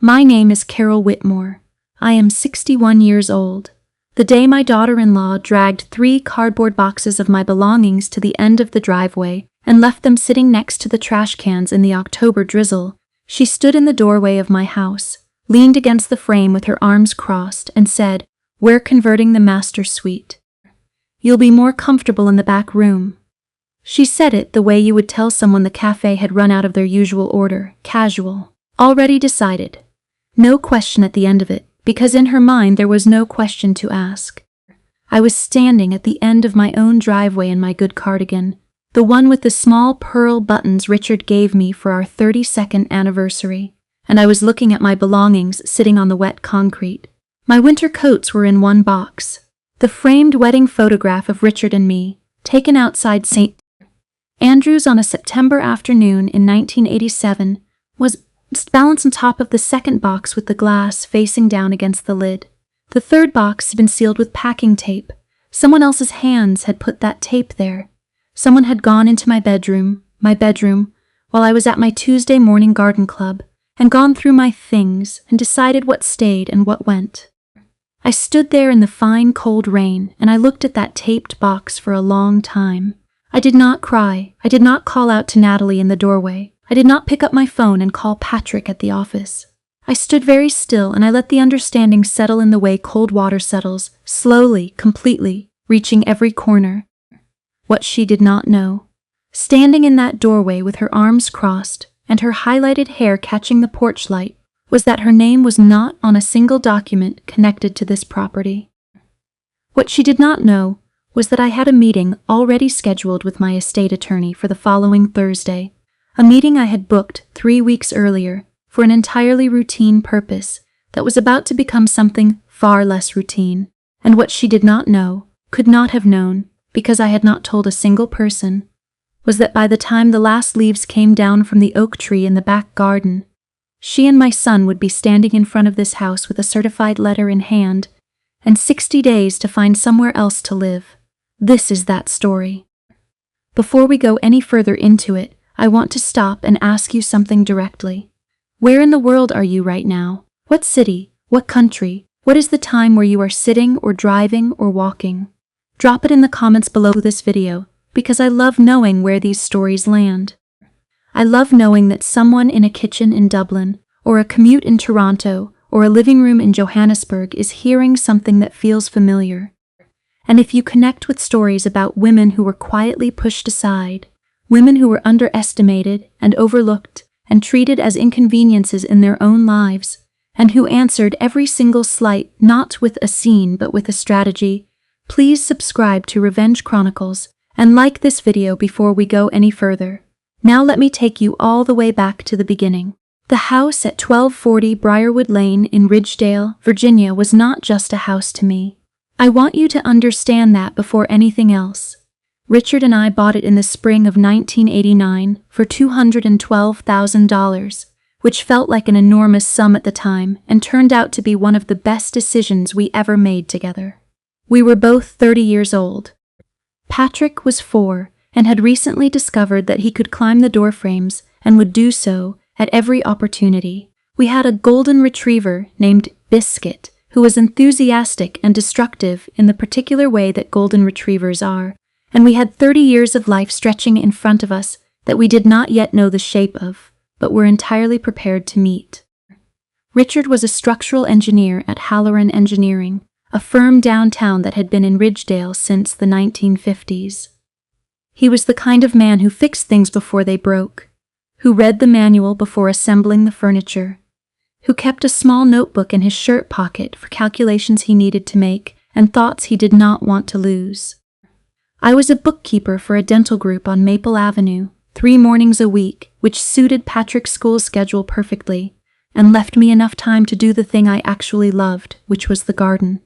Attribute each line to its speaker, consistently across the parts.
Speaker 1: My name is Carol Whitmore. I am 61 years old. The day my daughter-in-law dragged 3 cardboard boxes of my belongings to the end of the driveway and left them sitting next to the trash cans in the October drizzle, she stood in the doorway of my house, leaned against the frame with her arms crossed, and said, "We're converting the master suite. You'll be more comfortable in the back room." She said it the way you would tell someone the cafe had run out of their usual order, casual, already decided. No question at the end of it, because in her mind there was no question to ask. I was standing at the end of my own driveway in my good cardigan, the one with the small pearl buttons Richard gave me for our 32nd anniversary, and I was looking at my belongings sitting on the wet concrete. My winter coats were in one box. The framed wedding photograph of Richard and me, taken outside St. Andrews on a September afternoon in 1987, was balanced on top of the second box with the glass facing down against the lid. The third box had been sealed with packing tape. Someone else's hands had put that tape there. Someone had gone into my bedroom, while I was at my Tuesday morning garden club, and gone through my things and decided what stayed and what went. I stood there in the fine cold rain, and I looked at that taped box for a long time. I did not cry. I did not call out to Natalie in the doorway. I did not pick up my phone and call Patrick at the office. I stood very still, and I let the understanding settle in the way cold water settles, slowly, completely, reaching every corner. What she did not know, standing in that doorway with her arms crossed and her highlighted hair catching the porch light, was that her name was not on a single document connected to this property. What she did not know was that I had a meeting already scheduled with my estate attorney for the following Thursday, a meeting I had booked 3 weeks earlier for an entirely routine purpose that was about to become something far less routine, and what she did not know, could not have known, because I had not told a single person, was that by the time the last leaves came down from the oak tree in the back garden, she and my son would be standing in front of this house with a certified letter in hand, and 60 days to find somewhere else to live. This is that story. Before we go any further into it, I want to stop and ask you something directly. Where in the world are you right now? What city? What country? What is the time where you are sitting or driving or walking? Drop it in the comments below this video, because I love knowing where these stories land. I love knowing that someone in a kitchen in Dublin, or a commute in Toronto, or a living room in Johannesburg is hearing something that feels familiar. And if you connect with stories about women who were quietly pushed aside, women who were underestimated and overlooked and treated as inconveniences in their own lives, and who answered every single slight not with a scene but with a strategy, please subscribe to Revenge Chronicles and like this video before we go any further. Now let me take you all the way back to the beginning. The house at 1240 Briarwood Lane in Ridgedale, Virginia was not just a house to me. I want you to understand that before anything else. Richard and I bought it in the spring of 1989 for $212,000, which felt like an enormous sum at the time and turned out to be one of the best decisions we ever made together. We were both 30 years old. Patrick was 4 and had recently discovered that he could climb the door frames and would do so at every opportunity. We had a golden retriever named Biscuit, who was enthusiastic and destructive in the particular way that golden retrievers are, and we had 30 years of life stretching in front of us that we did not yet know the shape of, but were entirely prepared to meet. Richard was a structural engineer at Halloran Engineering, a firm downtown that had been in Ridgedale since the 1950s. He was the kind of man who fixed things before they broke, who read the manual before assembling the furniture, who kept a small notebook in his shirt pocket for calculations he needed to make and thoughts he did not want to lose. I was a bookkeeper for a dental group on Maple Avenue, 3 mornings a week, which suited Patrick's school schedule perfectly, and left me enough time to do the thing I actually loved, which was the garden.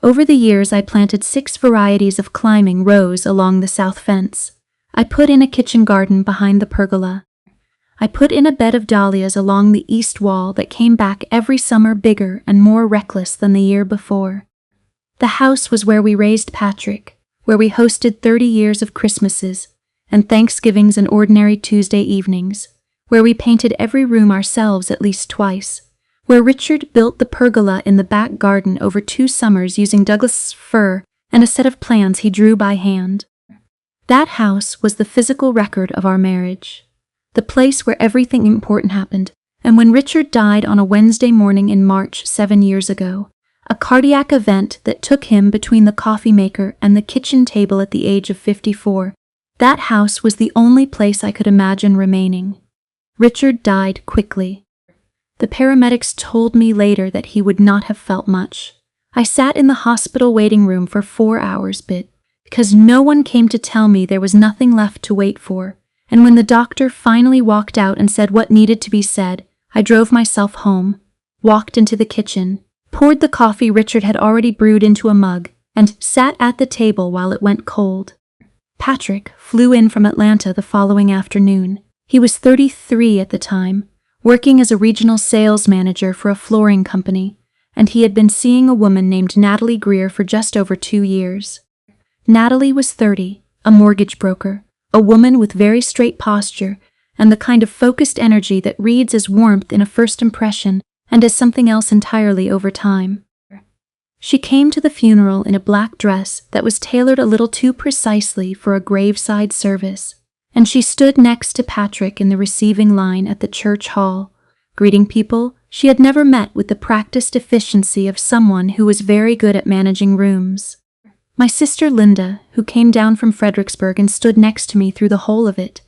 Speaker 1: Over the years, I planted 6 varieties of climbing rose along the south fence. I put in a kitchen garden behind the pergola. I put in a bed of dahlias along the east wall that came back every summer bigger and more reckless than the year before. The house was where we raised Patrick, where we hosted 30 years of Christmases and Thanksgivings and ordinary Tuesday evenings, where we painted every room ourselves at least twice, where Richard built the pergola in the back garden over 2 summers using Douglas fir and a set of plans he drew by hand. That house was the physical record of our marriage, the place where everything important happened, and when Richard died on a Wednesday morning in March 7 years ago, a cardiac event that took him between the coffee maker and the kitchen table at the age of 54, that house was the only place I could imagine remaining. Richard died quickly. The paramedics told me later that he would not have felt much. I sat in the hospital waiting room for 4 hours, because no one came to tell me there was nothing left to wait for, and when the doctor finally walked out and said what needed to be said, I drove myself home, walked into the kitchen, poured the coffee Richard had already brewed into a mug, and sat at the table while it went cold. Patrick flew in from Atlanta the following afternoon. He was 33 at the time, working as a regional sales manager for a flooring company, and he had been seeing a woman named Natalie Greer for just over 2 years. Natalie was 30, a mortgage broker, a woman with very straight posture, and the kind of focused energy that reads as warmth in a first impression and as something else entirely over time. She came to the funeral in a black dress that was tailored a little too precisely for a graveside service, and she stood next to Patrick in the receiving line at the church hall, greeting people she had never met with the practiced efficiency of someone who was very good at managing rooms. My sister Linda, who came down from Fredericksburg and stood next to me through the whole of it,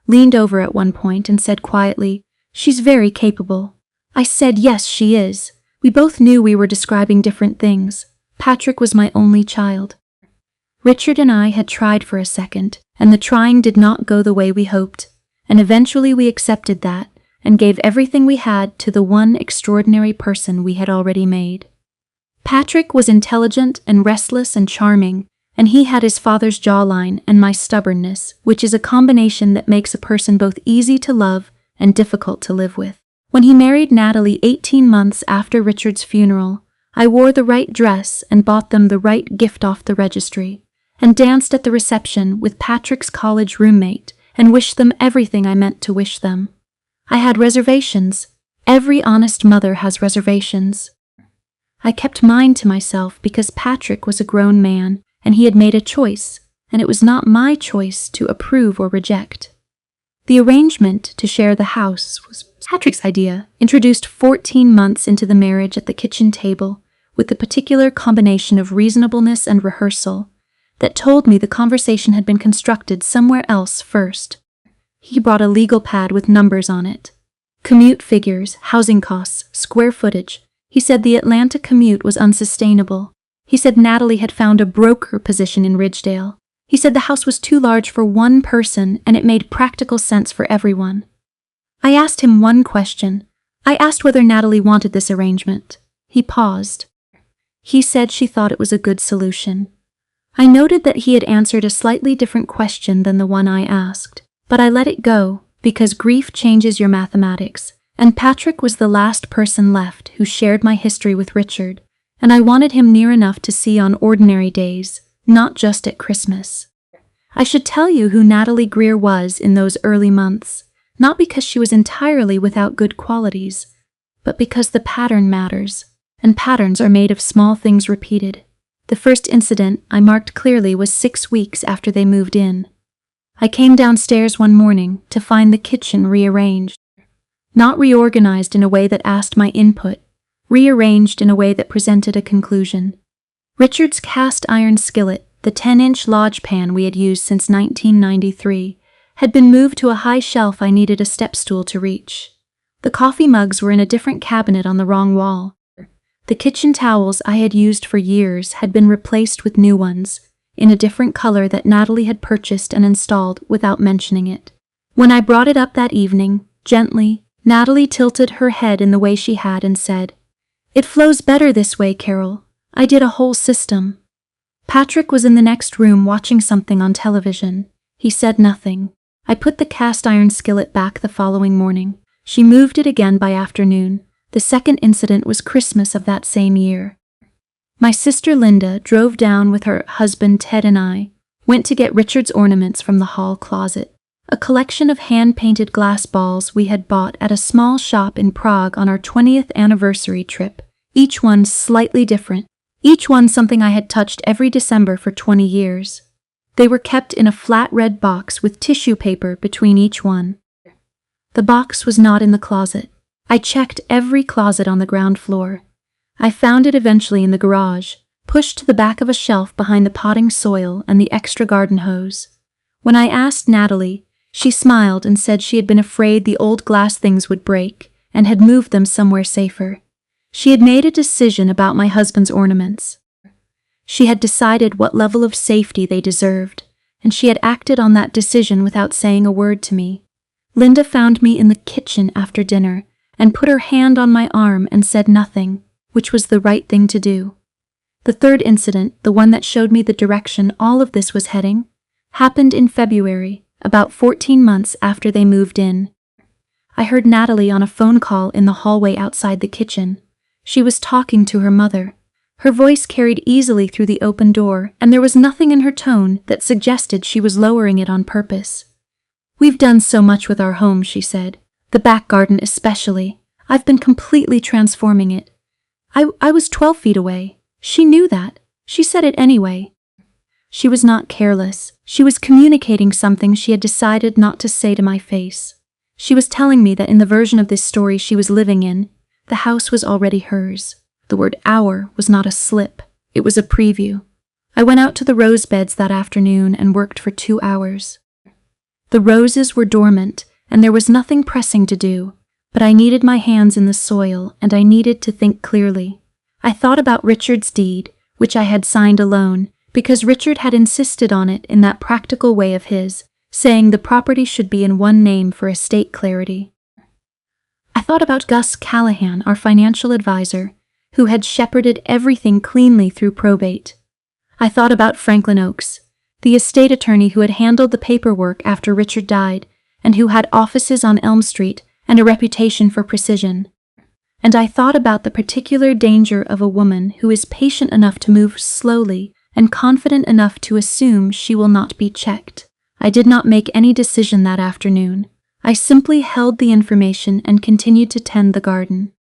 Speaker 1: leaned over at one point and said quietly, "She's very capable." I said, "Yes, she is." We both knew we were describing different things. Patrick was my only child. Richard and I had tried for a second, and the trying did not go the way we hoped, and eventually we accepted that and gave everything we had to the one extraordinary person we had already made. Patrick was intelligent and restless and charming, and he had his father's jawline and my stubbornness, which is a combination that makes a person both easy to love and difficult to live with. When he married Natalie 18 months after Richard's funeral, I wore the right dress and bought them the right gift off the registry, and danced at the reception with Patrick's college roommate and wished them everything I meant to wish them. I had reservations. Every honest mother has reservations. I kept mine to myself because Patrick was a grown man and he had made a choice, and it was not my choice to approve or reject. The arrangement to share the house was Patrick's idea, introduced 14 months into the marriage at the kitchen table with the particular combination of reasonableness and rehearsal that told me the conversation had been constructed somewhere else first. He brought a legal pad with numbers on it. Commute figures, housing costs, square footage. He said the Atlanta commute was unsustainable. He said Natalie had found a broker position in Ridgedale. He said the house was too large for one person and it made practical sense for everyone. I asked him one question. I asked whether Natalie wanted this arrangement. He paused. He said she thought it was a good solution. I noted that he had answered a slightly different question than the one I asked, but I let it go because grief changes your mathematics, and Patrick was the last person left who shared my history with Richard, and I wanted him near enough to see on ordinary days, not just at Christmas. I should tell you who Natalie Greer was in those early months, not because she was entirely without good qualities, but because the pattern matters, and patterns are made of small things repeated. The first incident I marked clearly was 6 weeks after they moved in. I came downstairs one morning to find the kitchen rearranged. Not reorganized in a way that asked my input, rearranged in a way that presented a conclusion. Richard's cast iron skillet, the 10-inch lodge pan we had used since 1993, had been moved to a high shelf I needed a step stool to reach. The coffee mugs were in a different cabinet on the wrong wall. The kitchen towels I had used for years had been replaced with new ones, in a different color that Natalie had purchased and installed without mentioning it. When I brought it up that evening, gently, Natalie tilted her head in the way she had and said, "It flows better this way, Carol. I did a whole system." Patrick was in the next room watching something on television. He said nothing. I put the cast iron skillet back the following morning. She moved it again by afternoon. The second incident was Christmas of that same year. My sister Linda drove down with her husband Ted and I went to get Richard's ornaments from the hall closet. a collection of hand-painted glass balls we had bought at a small shop in Prague on our 20th anniversary trip, each one slightly different, each one something I had touched every December for 20 years. They were kept in a flat red box with tissue paper between each one. The box was not in the closet. I checked every closet on the ground floor. I found it eventually in the garage, pushed to the back of a shelf behind the potting soil and the extra garden hose. When I asked Natalie, she smiled and said she had been afraid the old glass things would break and had moved them somewhere safer. She had made a decision about my husband's ornaments. She had decided what level of safety they deserved, and she had acted on that decision without saying a word to me. Linda found me in the kitchen after dinner and put her hand on my arm and said nothing, which was the right thing to do. The third incident, the one that showed me the direction all of this was heading, happened in February, about 14 months after they moved in. I heard Natalie on a phone call in the hallway outside the kitchen. She was talking to her mother. Her voice carried easily through the open door, and there was nothing in her tone that suggested she was lowering it on purpose. "We've done so much with our home," she said. "The back garden especially. I've been completely transforming it. I was 12 feet away. She knew that. She said it anyway." She was not careless. She was communicating something she had decided not to say to my face. She was telling me that in the version of this story she was living in, the house was already hers. The word "our" was not a slip. It was a preview. I went out to the rose beds that afternoon and worked for 2 hours. The roses were dormant, and there was nothing pressing to do, but I needed my hands in the soil, and I needed to think clearly. I thought about Richard's deed, which I had signed alone, because Richard had insisted on it in that practical way of his, saying the property should be in one name for estate clarity. I thought about Gus Callahan, our financial advisor, who had shepherded everything cleanly through probate. I thought about Franklin Oakes, the estate attorney who had handled the paperwork after Richard died, and who had offices on Elm Street and a reputation for precision. And I thought about the particular danger of a woman who is patient enough to move slowly and confident enough to assume she will not be checked. I did not make any decision that afternoon. I simply held the information and continued to tend the garden.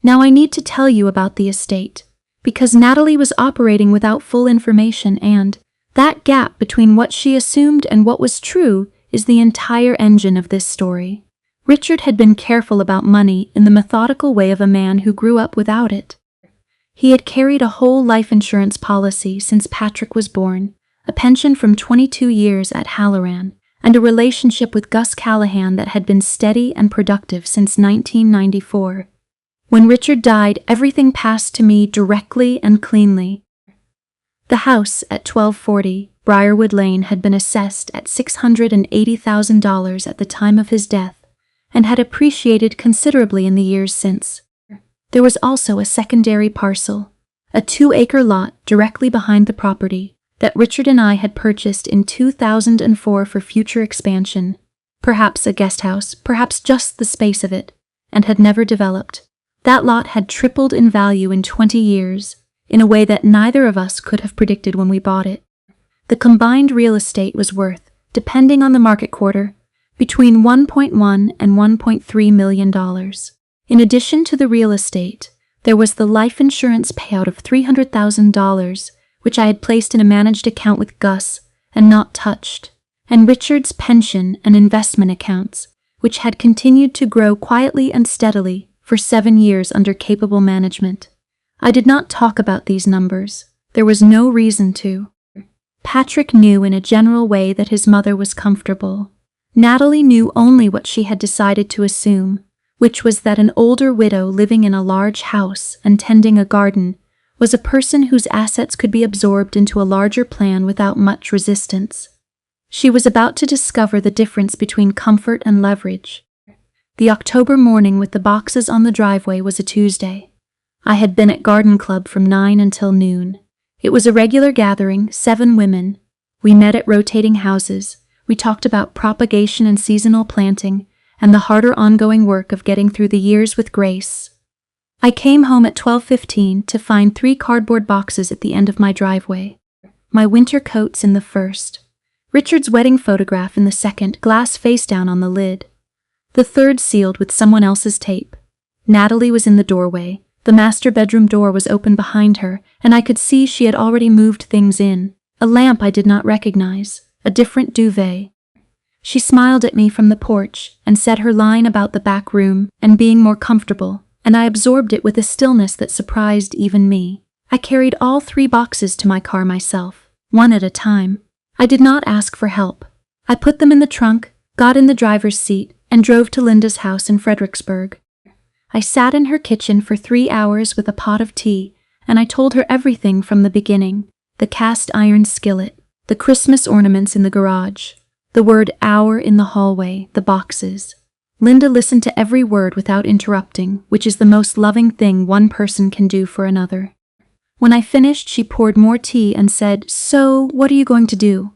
Speaker 1: Now I need to tell you about the estate, because Natalie was operating without full information, and that gap between what she assumed and what was true is the entire engine of this story. Richard had been careful about money in the methodical way of a man who grew up without it. He had carried a whole life insurance policy since Patrick was born, a pension from 22 years at Halloran, and a relationship with Gus Callahan that had been steady and productive since 1994. When Richard died, everything passed to me directly and cleanly. The house at 1240 Briarwood Lane had been assessed at $680,000 at the time of his death, and had appreciated considerably in the years since. There was also a secondary parcel, a 2-acre lot directly behind the property, that Richard and I had purchased in 2004 for future expansion, perhaps a guest house, perhaps just the space of it, and had never developed. That lot had tripled in value in 20 years, in a way that neither of us could have predicted when we bought it. The combined real estate was worth, depending on the market quarter, between $1.1 and $1.3 million. In addition to the real estate, there was the life insurance payout of $300,000, which I had placed in a managed account with Gus and not touched, and Richard's pension and investment accounts, which had continued to grow quietly and steadily for 7 years under capable management. I did not talk about these numbers. There was no reason to. Patrick knew in a general way that his mother was comfortable. Natalie knew only what she had decided to assume, which was that an older widow living in a large house and tending a garden was a person whose assets could be absorbed into a larger plan without much resistance. She was about to discover the difference between comfort and leverage. The October morning with the boxes on the driveway was a Tuesday. I had been at garden club from 9 until noon. It was a regular gathering, 7 women. We met at rotating houses. We talked about propagation and seasonal planting, and the harder ongoing work of getting through the years with grace. I came home at 12:15 to find 3 cardboard boxes at the end of my driveway. My winter coats in the first. Richard's wedding photograph in the second, glass face down on the lid. The third sealed with someone else's tape. Natalie was in the doorway. The master bedroom door was open behind her, and I could see she had already moved things in. A lamp I did not recognize, a different duvet. She smiled at me from the porch and said her line about the back room and being more comfortable, and I absorbed it with a stillness that surprised even me. I carried all 3 boxes to my car myself, one at a time. I did not ask for help. I put them in the trunk, got in the driver's seat, and drove to Linda's house in Fredericksburg. I sat in her kitchen for 3 hours with a pot of tea, and I told her everything from the beginning: the cast iron skillet, the Christmas ornaments in the garage, the word "our" in the hallway, the boxes. Linda listened to every word without interrupting, which is the most loving thing one person can do for another. When I finished, she poured more tea and said, "So, what are you going to do?"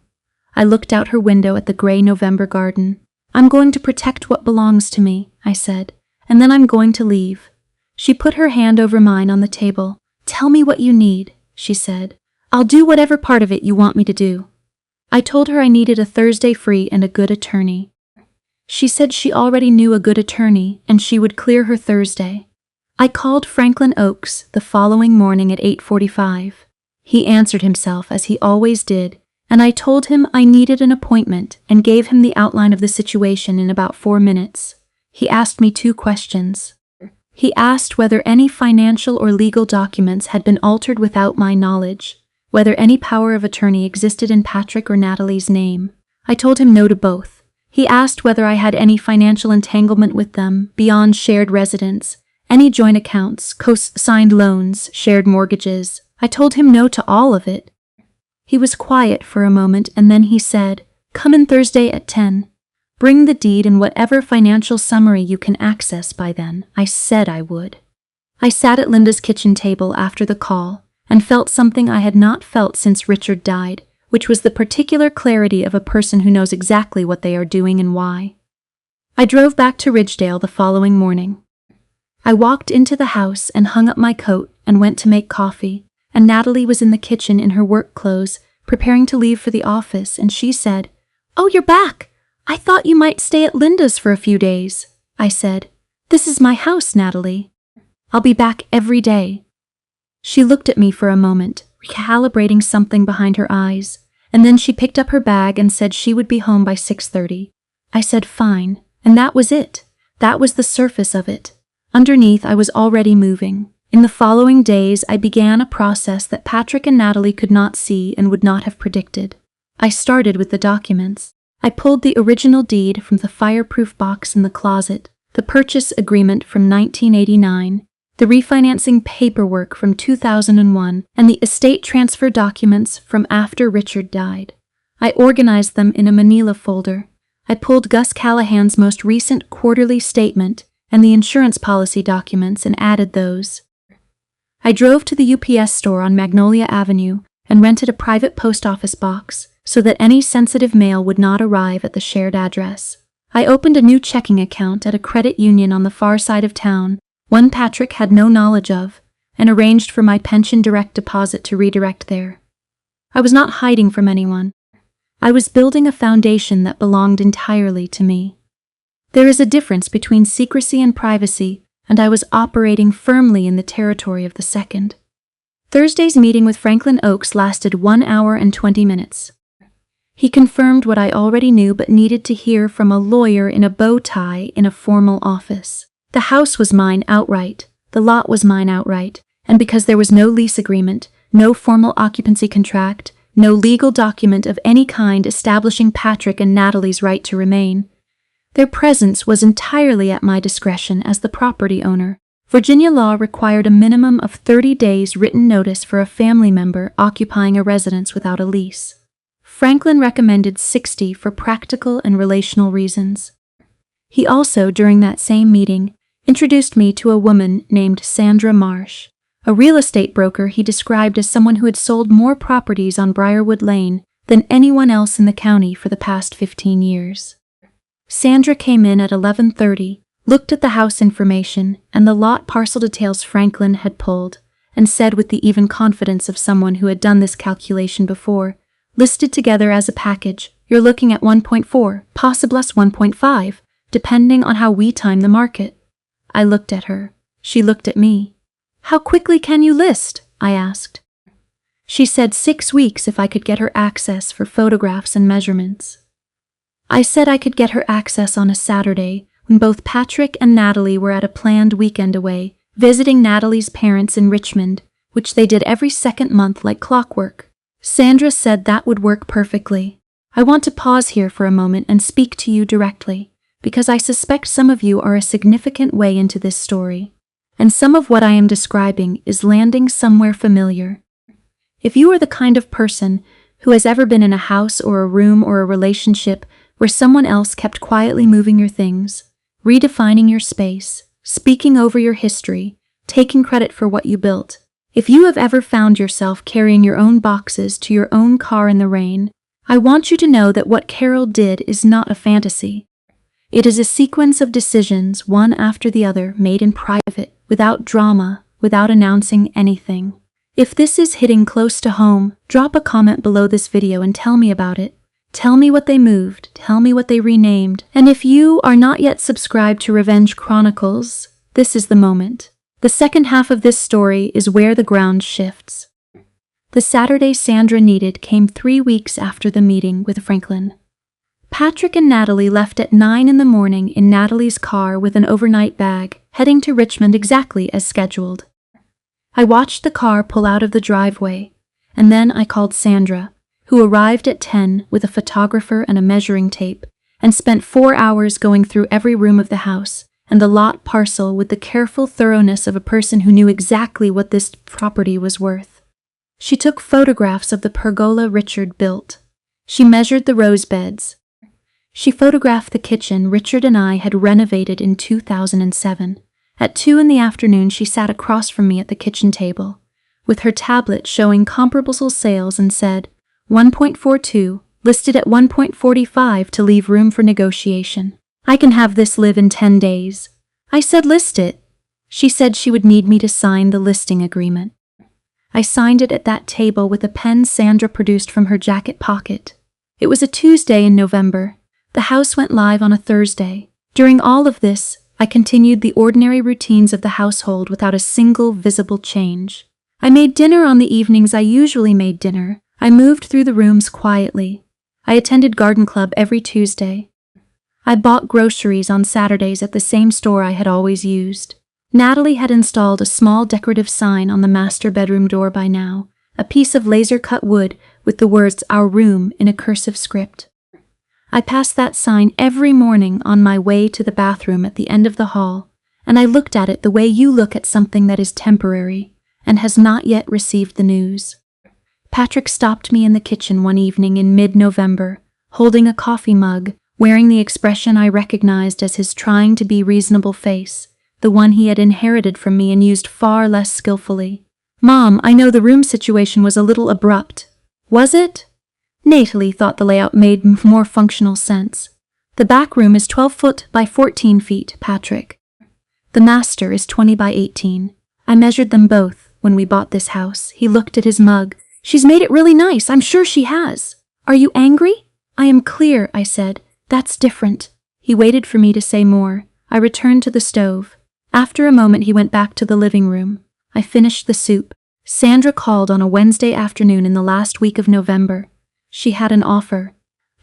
Speaker 1: I looked out her window at the gray November garden. "I'm going to protect what belongs to me," I said, "and then I'm going to leave." She put her hand over mine on the table. "Tell me what you need," she said. "I'll do whatever part of it you want me to do." I told her I needed a Thursday free and a good attorney. She said she already knew a good attorney and she would clear her Thursday. I called Franklin Oakes the following morning at 8:45. He answered himself as he always did, and I told him I needed an appointment and gave him the outline of the situation in about 4 minutes. He asked me 2 questions. He asked whether any financial or legal documents had been altered without my knowledge, whether any power of attorney existed in Patrick or Natalie's name. I told him no to both. He asked whether I had any financial entanglement with them beyond shared residence, any joint accounts, co-signed loans, shared mortgages. I told him no to all of it. He was quiet for a moment and then he said, "Come in Thursday at 10. Bring the deed and whatever financial summary you can access by then." I said I would. I sat at Linda's kitchen table after the call and felt something I had not felt since Richard died, which was the particular clarity of a person who knows exactly what they are doing and why. I drove back to Ridgedale the following morning. I walked into the house and hung up my coat and went to make coffee, and Natalie was in the kitchen in her work clothes, preparing to leave for the office, and she said, "Oh, you're back! I thought you might stay at Linda's for a few days." I said, "This is my house, Natalie. I'll be back every day." She looked at me for a moment, recalibrating something behind her eyes, and then she picked up her bag and said she would be home by 6:30. I said fine, and that was it. That was the surface of it. Underneath, I was already moving. In the following days, I began a process that Patrick and Natalie could not see and would not have predicted. I started with the documents. I pulled the original deed from the fireproof box in the closet, the purchase agreement from 1989, the refinancing paperwork from 2001, and the estate transfer documents from after Richard died. I organized them in a manila folder. I pulled Gus Callahan's most recent quarterly statement and the insurance policy documents and added those. I drove to the UPS store on Magnolia Avenue and rented a private post office box so that any sensitive mail would not arrive at the shared address. I opened a new checking account at a credit union on the far side of town, one Patrick had no knowledge of, and arranged for my pension direct deposit to redirect there. I was not hiding from anyone. I was building a foundation that belonged entirely to me. There is a difference between secrecy and privacy, and I was operating firmly in the territory of the second. Thursday's meeting with Franklin Oakes lasted 1 hour and 20 minutes. He confirmed what I already knew but needed to hear from a lawyer in a bow tie in a formal office. The house was mine outright, the lot was mine outright, and because there was no lease agreement, no formal occupancy contract, no legal document of any kind establishing Patrick and Natalie's right to remain, their presence was entirely at my discretion as the property owner. Virginia law required a minimum of 30 days written notice for a family member occupying a residence without a lease. Franklin recommended 60 for practical and relational reasons. He also, during that same meeting, introduced me to a woman named Sandra Marsh, a real estate broker he described as someone who had sold more properties on Briarwood Lane than anyone else in the county for the past 15 years. Sandra came in at 11:30, looked at the house information and the lot parcel details Franklin had pulled, and said with the even confidence of someone who had done this calculation before, listed together as a package, You're looking at 1.4, possibly 1.5, depending on how we time the market. I looked at her. She looked at me. How quickly can you list? I asked. She said 6 weeks if I could get her access for photographs and measurements. I said I could get her access on a Saturday when both Patrick and Natalie were at a planned weekend away, visiting Natalie's parents in Richmond, which they did every second month like clockwork. Sandra said that would work perfectly. I want to pause here for a moment and speak to you directly, because I suspect some of you are a significant way into this story, and some of what I am describing is landing somewhere familiar. If you are the kind of person who has ever been in a house or a room or a relationship where someone else kept quietly moving your things, redefining your space, speaking over your history, taking credit for what you built, if you have ever found yourself carrying your own boxes to your own car in the rain, I want you to know that what Carol did is not a fantasy. It is a sequence of decisions, one after the other, made in private, without drama, without announcing anything. If this is hitting close to home, drop a comment below this video and tell me about it. Tell me what they moved, tell me what they renamed, and if you are not yet subscribed to Revenge Chronicles, this is the moment. The second half of this story is where the ground shifts. The Saturday Sandra needed came 3 weeks after the meeting with Franklin. Patrick and Natalie left at 9 in the morning in Natalie's car with an overnight bag, heading to Richmond exactly as scheduled. I watched the car pull out of the driveway, and then I called Sandra, who arrived at 10 with a photographer and a measuring tape, and spent 4 hours going through every room of the house and the lot parcel with the careful thoroughness of a person who knew exactly what this property was worth. She took photographs of the pergola Richard built. She measured the rose beds. She photographed the kitchen Richard and I had renovated in 2007. At 2 in the afternoon, she sat across from me at the kitchen table, with her tablet showing comparable sales, and said, 1.42, listed at 1.45 to leave room for negotiation. I can have this live in 10 days. I said list it. She said she would need me to sign the listing agreement. I signed it at that table with a pen Sandra produced from her jacket pocket. It was a Tuesday in November. The house went live on a Thursday. During all of this, I continued the ordinary routines of the household without a single visible change. I made dinner on the evenings I usually made dinner. I moved through the rooms quietly. I attended garden club every Tuesday. I bought groceries on Saturdays at the same store I had always used. Natalie had installed a small decorative sign on the master bedroom door by now, a piece of laser-cut wood with the words "Our Room" in a cursive script. I passed that sign every morning on my way to the bathroom at the end of the hall, and I looked at it the way you look at something that is temporary and has not yet received the news. Patrick stopped me in the kitchen one evening in mid-November, holding a coffee mug, wearing the expression I recognized as his trying to be reasonable face, the one he had inherited from me and used far less skillfully. Mom, I know the room situation was a little abrupt. Was it? Natalie thought the layout made more functional sense. The back room is 12 foot by 14 feet, Patrick. The master is 20 by 18. I measured them both when we bought this house. He looked at his mug. She's made it really nice. I'm sure she has. Are you angry? I am clear, I said. That's different. He waited for me to say more. I returned to the stove. After a moment, he went back to the living room. I finished the soup. Sandra called on a Wednesday afternoon in the last week of November. She had an offer.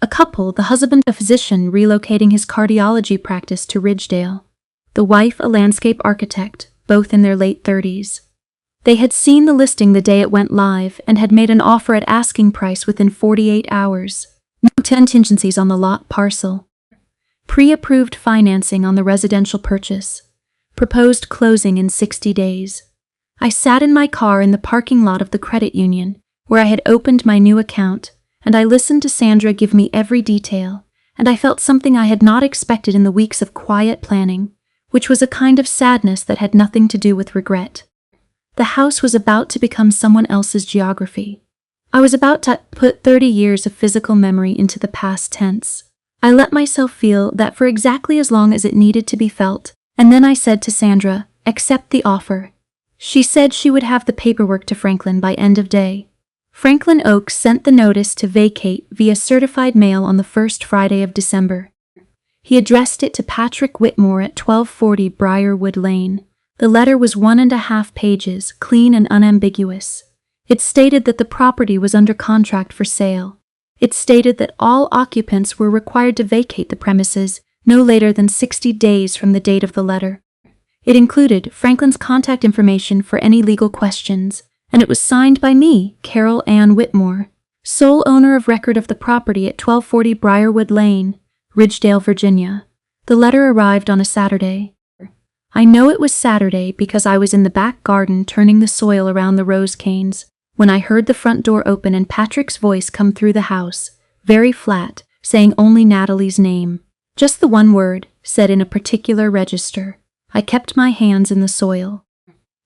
Speaker 1: A couple, the husband a physician relocating his cardiology practice to Ridgedale. The wife a landscape architect, both in their late 30s. They had seen the listing the day it went live and had made an offer at asking price within 48 hours. No contingencies on the lot parcel. Pre-approved financing on the residential purchase. Proposed closing in 60 days. I sat in my car in the parking lot of the credit union, where I had opened my new account, and I listened to Sandra give me every detail, and I felt something I had not expected in the weeks of quiet planning, which was a kind of sadness that had nothing to do with regret. The house was about to become someone else's geography. I was about to put 30 years of physical memory into the past tense. I let myself feel that for exactly as long as it needed to be felt, and then I said to Sandra, accept the offer. She said she would have the paperwork to Franklin by end of day. Franklin Oaks sent the notice to vacate via certified mail on the first Friday of December. He addressed it to Patrick Whitmore at 1240 Briarwood Lane. The letter was 1.5 pages, clean and unambiguous. It stated that the property was under contract for sale. It stated that all occupants were required to vacate the premises no later than 60 days from the date of the letter. It included Franklin's contact information for any legal questions, and it was signed by me, Carol Ann Whitmore, sole owner of record of the property at 1240 Briarwood Lane, Ridgedale, Virginia. The letter arrived on a Saturday. I know it was Saturday because I was in the back garden turning the soil around the rose canes when I heard the front door open and Patrick's voice come through the house, very flat, saying only Natalie's name. Just the one word, said in a particular register. I kept my hands in the soil.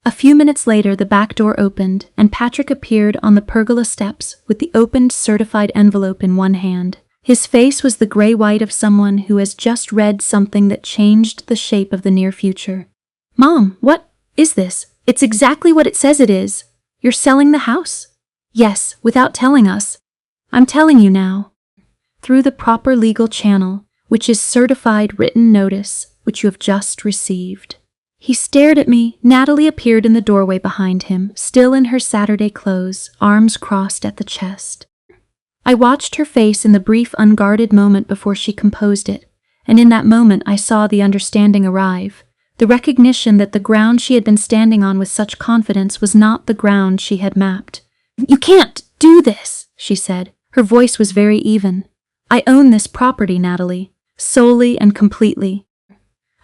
Speaker 1: A few minutes later, the back door opened, and Patrick appeared on the pergola steps with the opened certified envelope in one hand. His face was the gray-white of someone who has just read something that changed the shape of the near future. Mom, what is this? It's exactly what it says it is. You're selling the house? Yes, without telling us. I'm telling you now. Through the proper legal channel, which is certified written notice, which you have just received. He stared at me. Natalie appeared in the doorway behind him, still in her Saturday clothes, arms crossed at the chest. I watched her face in the brief unguarded moment before she composed it, and in that moment I saw the understanding arrive, the recognition that the ground she had been standing on with such confidence was not the ground she had mapped. You can't do this, she said. Her voice was very even. I own this property, Natalie, solely and completely.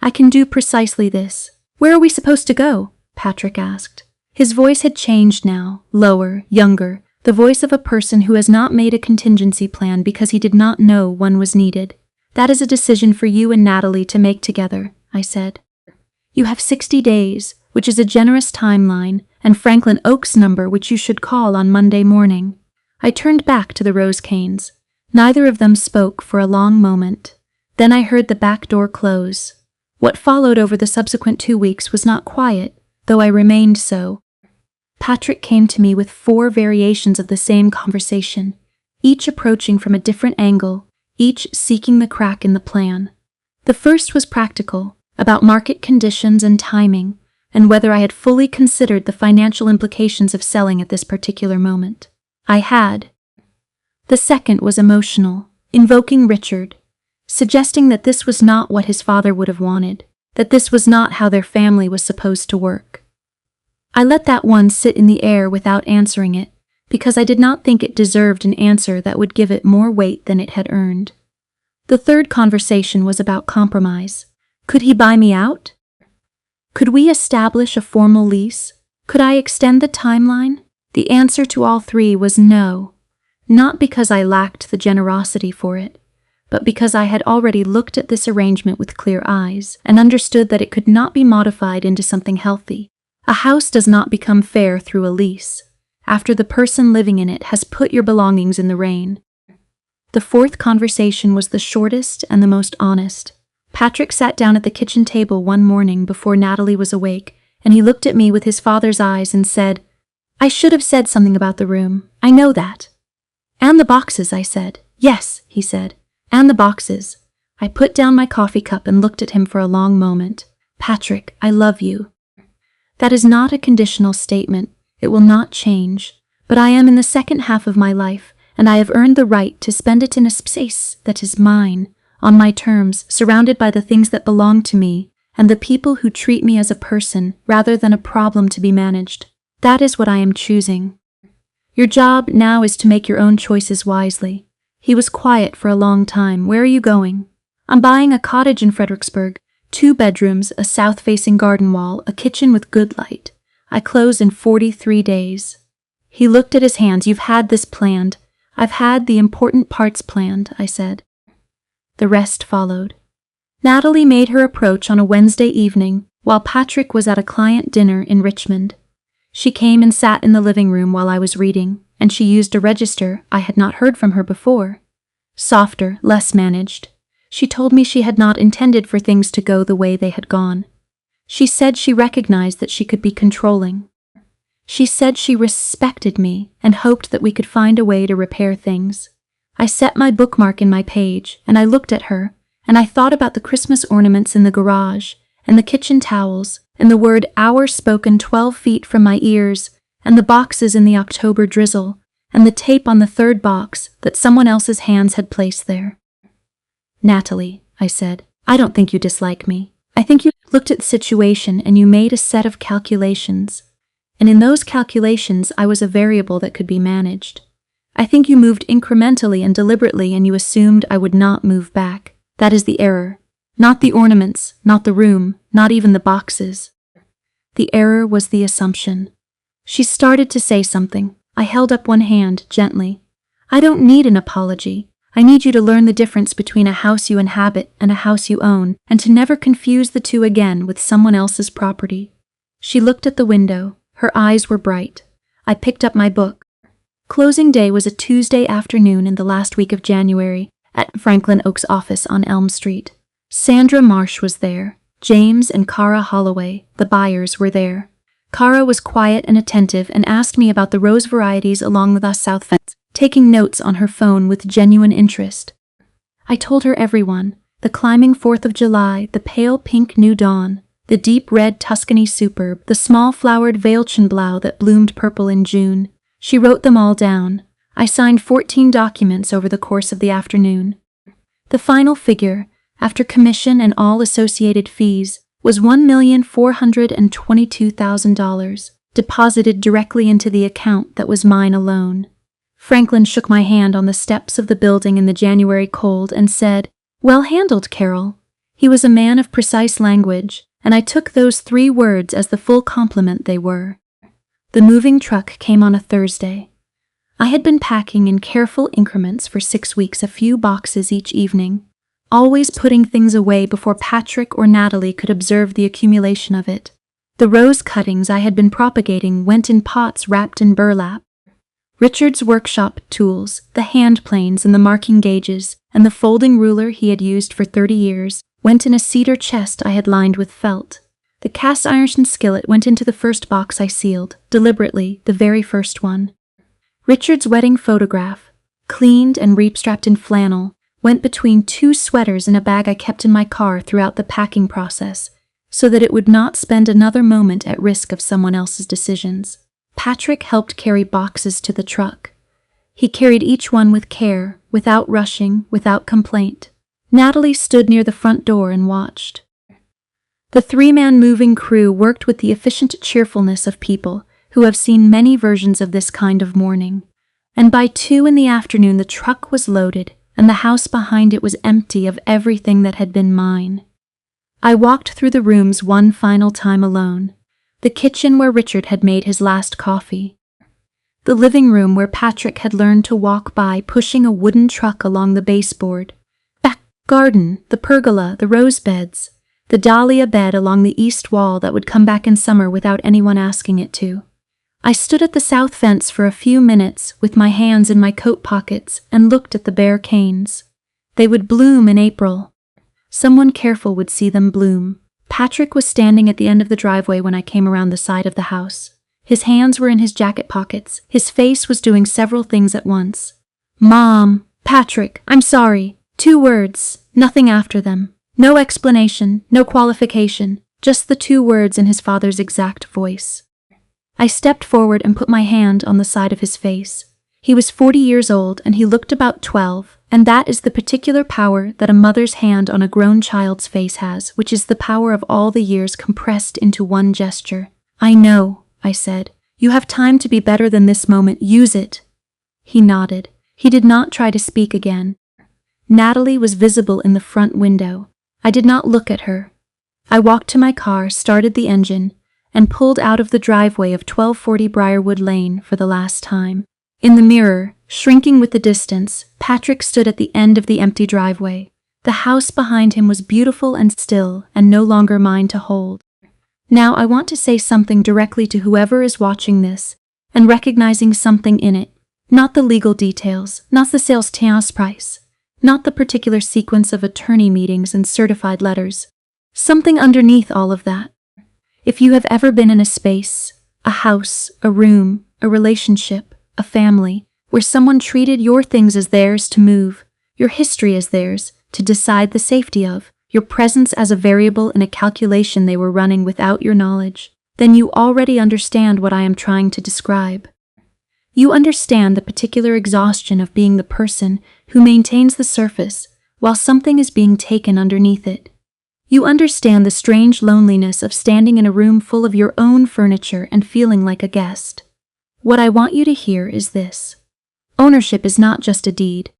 Speaker 1: I can do precisely this. Where are we supposed to go? Patrick asked. His voice had changed now, lower, younger, the voice of a person who has not made a contingency plan because he did not know one was needed. That is a decision for you and Natalie to make together, I said. You have 60 days, which is a generous timeline, and Franklin Oaks' number which you should call on Monday morning. I turned back to the rose canes. Neither of them spoke for a long moment. Then I heard the back door close. What followed over the subsequent 2 weeks was not quiet, though I remained so. Patrick came to me with 4 variations of the same conversation, each approaching from a different angle, each seeking the crack in the plan. The first was practical, about market conditions and timing, and whether I had fully considered the financial implications of selling at this particular moment. I had. The second was emotional, invoking Richard, suggesting that this was not what his father would have wanted, that this was not how their family was supposed to work. I let that one sit in the air without answering it, because I did not think it deserved an answer that would give it more weight than it had earned. The third conversation was about compromise. Could he buy me out? Could we establish a formal lease? Could I extend the timeline? The answer to all 3 was no, not because I lacked the generosity for it, but because I had already looked at this arrangement with clear eyes and understood that it could not be modified into something healthy. A house does not become fair through a lease, after the person living in it has put your belongings in the rain. The fourth conversation was the shortest and the most honest. Patrick sat down at the kitchen table one morning before Natalie was awake, and he looked at me with his father's eyes and said, I should have said something about the room. I know that. And the boxes, I said. Yes, he said. And the boxes. I put down my coffee cup and looked at him for a long moment. Patrick, I love you. That is not a conditional statement. It will not change. But I am in the second half of my life, and I have earned the right to spend it in a space that is mine, on my terms, surrounded by the things that belong to me, and the people who treat me as a person rather than a problem to be managed. That is what I am choosing. Your job now is to make your own choices wisely. He was quiet for a long time. Where are you going? I'm buying a cottage in Fredericksburg. 2 bedrooms, a south-facing garden wall, a kitchen with good light. I close in 43 days. He looked at his hands. You've had this planned. I've had the important parts planned, I said. The rest followed. Natalie made her approach on a Wednesday evening while Patrick was at a client dinner in Richmond. She came and sat in the living room while I was reading, and she used a register I had not heard from her before. Softer, less managed. She told me she had not intended for things to go the way they had gone. She said she recognized that she could be controlling. She said she respected me and hoped that we could find a way to repair things. I set my bookmark in my page, and I looked at her, and I thought about the Christmas ornaments in the garage, and the kitchen towels, and the word hour spoken 12 feet from my ears, and the boxes in the October drizzle, and the tape on the third box that someone else's hands had placed there. "Natalie," I said, "I don't think you dislike me. I think you looked at the situation and you made a set of calculations. And in those calculations, I was a variable that could be managed. I think you moved incrementally and deliberately, and you assumed I would not move back. That is the error. Not the ornaments, not the room, not even the boxes. The error was the assumption." She started to say something. I held up one hand gently. "I don't need an apology. I need you to learn the difference between a house you inhabit and a house you own, and to never confuse the two again with someone else's property." She looked at the window. Her eyes were bright. I picked up my book. Closing day was a Tuesday afternoon in the last week of January at Franklin Oak's office on Elm Street. Sandra Marsh was there. James and Cara Holloway, the buyers, were there. Cara was quiet and attentive and asked me about the rose varieties along the south fence, taking notes on her phone with genuine interest. I told her everyone: the climbing 4th of July, the pale pink new dawn, the deep red Tuscany superb, the small flowered Veilchenblau that bloomed purple in June. She wrote them all down. I signed 14 documents over the course of the afternoon. The final figure, after commission and all associated fees, was $1,422,000, deposited directly into the account that was mine alone. Franklin shook my hand on the steps of the building in the January cold and said, "Well handled, Carol." He was a man of precise language, and I took those 3 words as the full compliment they were. The moving truck came on a Thursday. I had been packing in careful increments for 6 weeks, a few boxes each evening, always putting things away before Patrick or Natalie could observe the accumulation of it. The rose cuttings I had been propagating went in pots wrapped in burlap. Richard's workshop tools, the hand planes and the marking gauges, and the folding ruler he had used for 30 years, went in a cedar chest I had lined with felt. The cast iron skillet went into the first box I sealed, deliberately, the very first one. Richard's wedding photograph, cleaned and restrapped in flannel, went between 2 sweaters in a bag I kept in my car throughout the packing process, so that it would not spend another moment at risk of someone else's decisions. Patrick helped carry boxes to the truck. He carried each one with care, without rushing, without complaint. Natalie stood near the front door and watched. The 3-man moving crew worked with the efficient cheerfulness of people who have seen many versions of this kind of morning, and by 2 in the afternoon the truck was loaded, and the house behind it was empty of everything that had been mine. I walked through the rooms one final time alone. The kitchen where Richard had made his last coffee. The living room where Patrick had learned to walk by pushing a wooden truck along the baseboard. Back garden, the pergola, the rose beds, the dahlia bed along the east wall that would come back in summer without anyone asking it to. I stood at the south fence for a few minutes with my hands in my coat pockets and looked at the bare canes. They would bloom in April. Someone careful would see them bloom. Patrick was standing at the end of the driveway when I came around the side of the house. His hands were in his jacket pockets. His face was doing several things at once. "Mom, Patrick, I'm sorry." 2 words, nothing after them. No explanation, no qualification, just the 2 words in his father's exact voice. I stepped forward and put my hand on the side of his face. He was 40 years old and he looked about 12, and that is the particular power that a mother's hand on a grown child's face has, which is the power of all the years compressed into one gesture. "I know," I said. "You have time to be better than this moment. Use it." He nodded. He did not try to speak again. Natalie was visible in the front window. I did not look at her. I walked to my car, started the engine, and pulled out of the driveway of 1240 Briarwood Lane for the last time. In the mirror, shrinking with the distance, Patrick stood at the end of the empty driveway. The house behind him was beautiful and still, and no longer mine to hold. Now I want to say something directly to whoever is watching this, and recognizing something in it. Not the legal details, not the sales price, not the particular sequence of attorney meetings and certified letters. Something underneath all of that. If you have ever been in a space, A house, a room, a relationship, a family, where someone treated your things as theirs to move, your history as theirs to decide the safety of, your presence as a variable in a calculation they were running without your knowledge, then you already understand what I am trying to describe. You understand the particular exhaustion of being the person who maintains the surface while something is being taken underneath it. You understand the strange loneliness of standing in a room full of your own furniture and feeling like a guest. What I want you to hear is this. Ownership is not just a deed.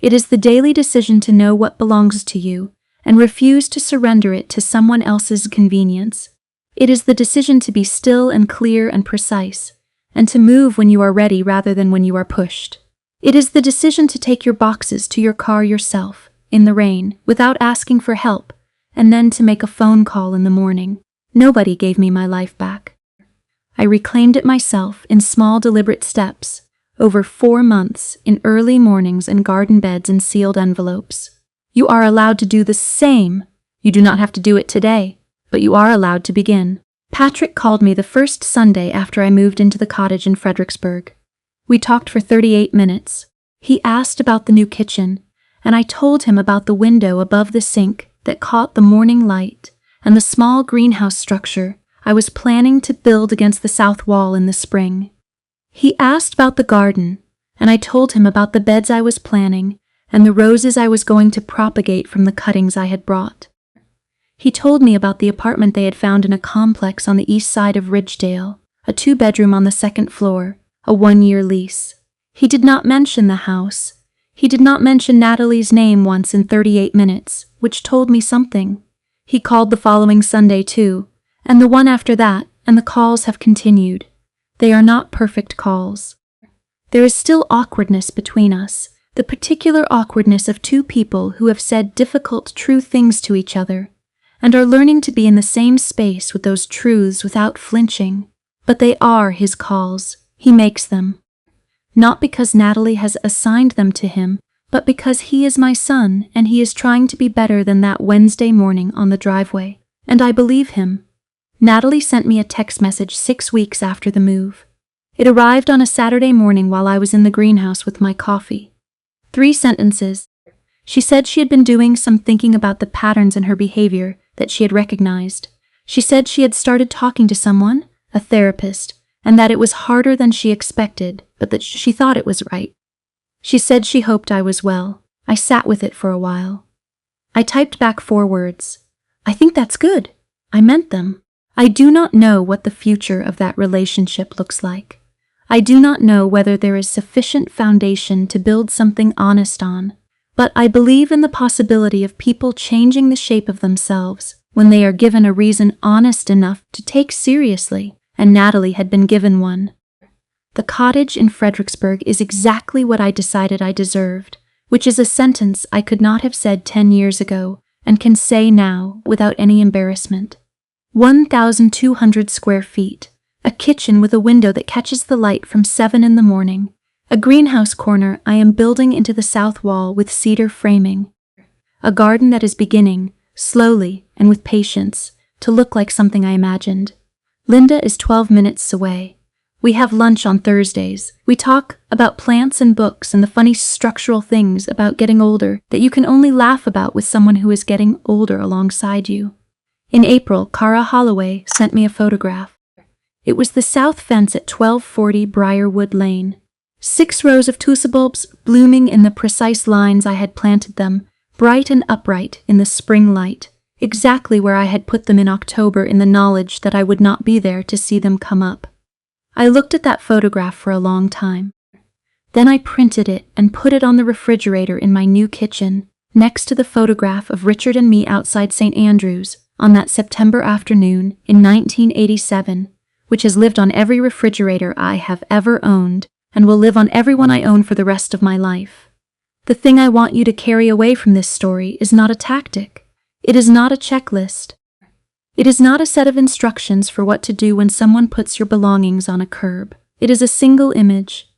Speaker 1: It is the daily decision to know what belongs to you and refuse to surrender it to someone else's convenience. It is the decision to be still and clear and precise, and to move when you are ready rather than when you are pushed. It is the decision to take your boxes to your car yourself, in the rain, without asking for help, and then to make a phone call in the morning. Nobody gave me my life back. I reclaimed it myself in small deliberate steps, over 4 months, in early mornings and garden beds and sealed envelopes. You are allowed to do the same. You do not have to do it today, but you are allowed to begin. Patrick called me the first Sunday after I moved into the cottage in Fredericksburg. We talked for 38 minutes. He asked about the new kitchen, and I told him about the window above the sink that caught the morning light and the small greenhouse structure I was planning to build against the south wall in the spring. He asked about the garden, and I told him about the beds I was planning and the roses I was going to propagate from the cuttings I had brought. He told me about the apartment they had found in a complex on the east side of Ridgedale, a 2-bedroom on the 2nd floor, a 1-year lease. He did not mention the house. He did not mention Natalie's name once in 38 minutes, which told me something. He called the following Sunday too, and the one after that, and the calls have continued. They are not perfect calls. There is still awkwardness between us, the particular awkwardness of 2 people who have said difficult, true things to each other, and are learning to be in the same space with those truths without flinching. But they are his calls. He makes them. Not because Natalie has assigned them to him, but because he is my son and he is trying to be better than that Wednesday morning on the driveway. And I believe him. Natalie sent me a text message 6 weeks after the move. It arrived on a Saturday morning while I was in the greenhouse with my coffee. 3 sentences. She said she had been doing some thinking about the patterns in her behavior that she had recognized. She said she had started talking to someone, a therapist, and that it was harder than she expected, but that she thought it was right. She said she hoped I was well. I sat with it for a while. I typed back 4 words. I think that's good. I meant them. I do not know what the future of that relationship looks like. I do not know whether there is sufficient foundation to build something honest on, but I believe in the possibility of people changing the shape of themselves when they are given a reason honest enough to take seriously, and Natalie had been given one. The cottage in Fredericksburg is exactly what I decided I deserved, which is a sentence I could not have said 10 years ago and can say now without any embarrassment. 1,200 square feet, a kitchen with a window that catches the light from 7 in the morning, a greenhouse corner I am building into the south wall with cedar framing, a garden that is beginning, slowly and with patience, to look like something I imagined. Linda is 12 minutes away. We have lunch on Thursdays. We talk about plants and books and the funny structural things about getting older that you can only laugh about with someone who is getting older alongside you. In April, Cara Holloway sent me a photograph. It was the south fence at 1240 Briarwood Lane. 6 rows of tussa bulbs blooming in the precise lines I had planted them, bright and upright in the spring light, exactly where I had put them in October in the knowledge that I would not be there to see them come up. I looked at that photograph for a long time. Then I printed it and put it on the refrigerator in my new kitchen, next to the photograph of Richard and me outside St. Andrews on that September afternoon in 1987, which has lived on every refrigerator I have ever owned and will live on every one I own for the rest of my life. The thing I want you to carry away from this story is not a tactic. It is not a checklist. It is not a set of instructions for what to do when someone puts your belongings on a curb. It is a single image.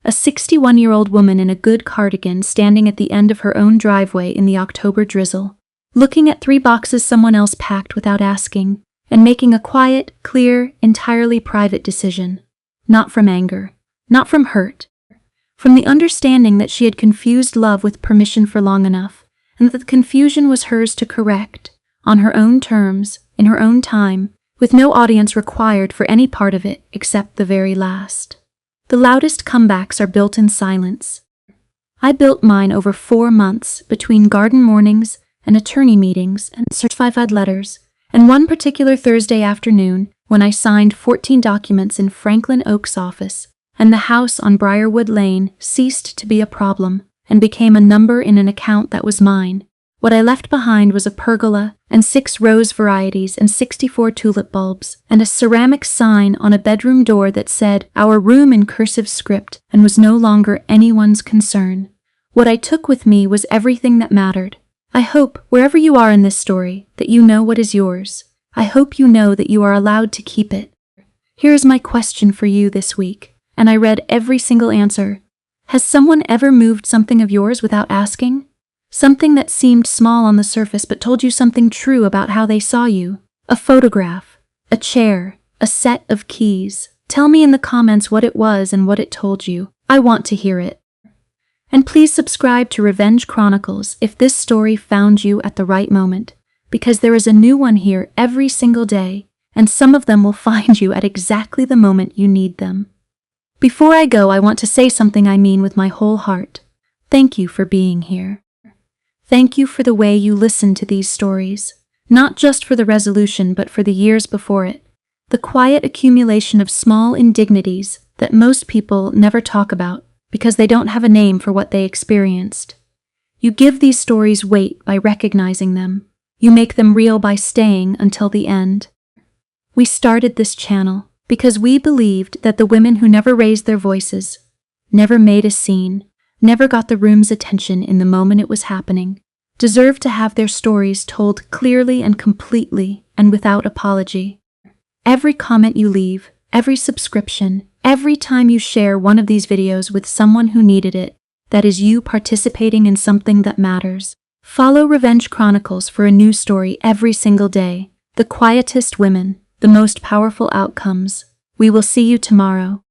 Speaker 1: A 61-year-old woman in a good cardigan standing at the end of her own driveway in the October drizzle, looking at 3 boxes someone else packed without asking, and making a quiet, clear, entirely private decision. Not from anger, not from hurt, from the understanding that she had confused love with permission for long enough, and that the confusion was hers to correct, on her own terms, in her own time, with no audience required for any part of it except the very last. The loudest comebacks are built in silence. I built mine over 4 months between garden mornings and attorney meetings and certified letters, and one particular Thursday afternoon when I signed 14 documents in Franklin Oak's office, and the house on Briarwood Lane ceased to be a problem and became a number in an account that was mine. What I left behind was a pergola and 6 rose varieties and 64 tulip bulbs, and a ceramic sign on a bedroom door that said "Our room" in cursive script and was no longer anyone's concern. What I took with me was everything that mattered. I hope, wherever you are in this story, that you know what is yours. I hope you know that you are allowed to keep it. Here is my question for you this week, and I read every single answer. Has someone ever moved something of yours without asking? Something that seemed small on the surface but told you something true about how they saw you? A photograph, a chair, a set of keys. Tell me in the comments what it was and what it told you. I want to hear it. And please subscribe to Revenge Chronicles if this story found you at the right moment, because there is a new one here every single day, and some of them will find you at exactly the moment you need them. Before I go, I want to say something I mean with my whole heart. Thank you for being here. Thank you for the way you listen to these stories, not just for the resolution but for the years before it, the quiet accumulation of small indignities that most people never talk about because they don't have a name for what they experienced. You give these stories weight by recognizing them. You make them real by staying until the end. We started this channel because we believed that the women who never raised their voices, never made a scene, never got the room's attention in the moment it was happening, deserved to have their stories told clearly and completely and without apology. Every comment you leave, every subscription, every time you share one of these videos with someone who needed it, that is you participating in something that matters. Follow Revenge Chronicles for a new story every single day. The quietest women, the most powerful outcomes. We will see you tomorrow.